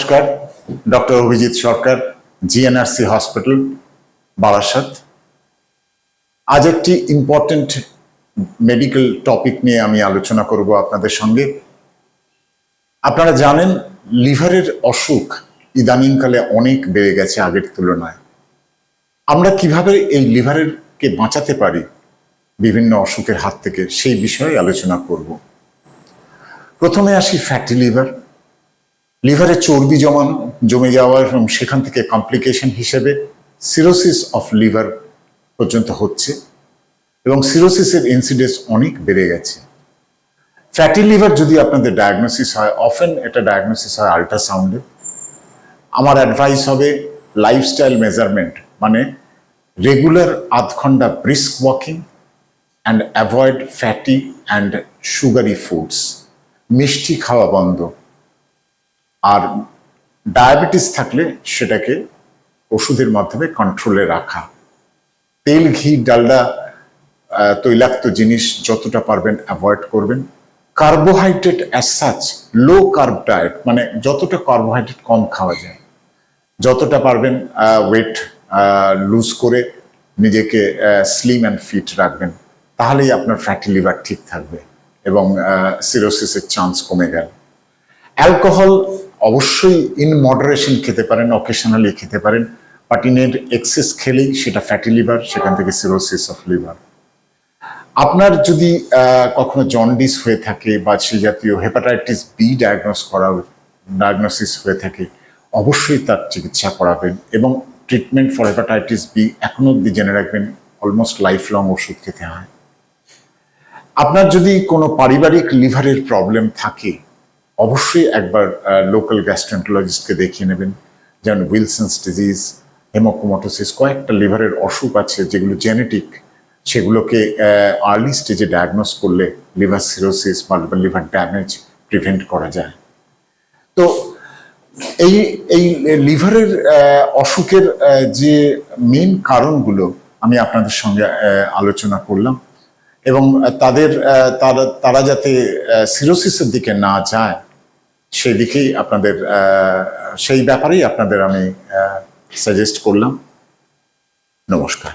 নমস্কার, ডক্টর অভিজিৎ সরকার, জিএনআরসি হসপিটাল, বারাসাত। আজ একটি ইম্পর্টেন্ট মেডিকেল টপিক নিয়ে আমি আলোচনা করব আপনাদের সঙ্গে। আপনারা জানেন লিভারের অসুখ ইদানিংকালে অনেক বেড়ে গেছে আগের তুলনায়। আমরা কিভাবে এই লিভারকে বাঁচাতে পারি বিভিন্ন অসুখের হাত থেকে, সেই বিষয়ে আলোচনা করব। প্রথমে আসি ফ্যাটি লিভার। লিভারে চর্বি জমে যাওয়া এবং সেখান থেকে কমপ্লিকেশন হিসেবে সিরোসিস অফ লিভার পর্যন্ত হচ্ছে এবং সিরোসিসের ইনসিডেন্স অনেক বেড়ে গেছে। ফ্যাটি লিভার যদি আপনাদের ডায়াগনোসিস হয়, অফেন এটা ডায়াগনোসিস হয় আল্ট্রাসাউন্ডে। আমার অ্যাডভাইস হবে লাইফস্টাইল মেজারমেন্ট, মানে রেগুলার আধ ঘন্টা brisk walking and avoid fatty and sugary foods. মিষ্টি খাওয়া বন্ধ। আর ডায়াবেটিস থাকলে সেটাকে ওষুধের মাধ্যমে কন্ট্রোলে রাখা। তেল, ঘি, ডালডা, তৈলাক্ত জিনিস যতটা পারবেন অ্যাভয়েড করবেন। Carbohydrate as such, low carb diet, মানে যতটা কার্বোহাইড্রেট কম খাওয়া যায়, যতটা পারবেন ওয়েট লুজ করে নিজেকে স্লিম অ্যান্ড ফিট রাখবেন, তাহলেই আপনার ফ্যাটি লিভার ঠিক থাকবে এবং সিরোসিসের চান্স কমে গেল। অ্যালকোহল অবশ্যই ইন মডারেশন খেতে পারেন, অকেশনালি খেতে পারেন, বাট ইন এক্সেস খেলেই সেটা ফ্যাটি লিভার, সেখান থেকে সিরোসিস অফ লিভার। আপনার যদি কখনো জন্ডিস হয়ে থাকে বা সেই জাতীয় হেপাটাইটিস বি ডায়াগনোসিস হয়ে থাকে, অবশ্যই তার চিকিৎসা করাবেন এবং ট্রিটমেন্ট ফর হেপাটাইটিস বি এখনো অব্দি জেনে রাখবেন অলমোস্ট লাইফ লং ওষুধ খেতে হয়। আপনার যদি কোনো পারিবারিক লিভারের প্রবলেম থাকে, অবশ্যই একবার লোকাল গ্যাস্ট্রোএন্টারোলজিস্টকে দেখিয়ে নেবেন। যেমন উইলসন্স ডিজিজ, হেমোক্রোমাটোসিস, কয়েকটা লিভারের অসুখ আছে যেগুলো জেনেটিক, সেগুলোকে আর্লি স্টেজে ডায়াগনোস করলে লিভার সিরোসিস বা লিভার ড্যামেজ প্রিভেন্ট করা যায়। তো এই লিভারের অসুখের যে মেন কারণগুলো আমি আপনাদের সঙ্গে আলোচনা করলাম এবং তারা যাতে সিরোসিসের দিকে না যায় সেই ব্যাপারেই আপনাদের আমি সাজেস্ট করলাম। নমস্কার।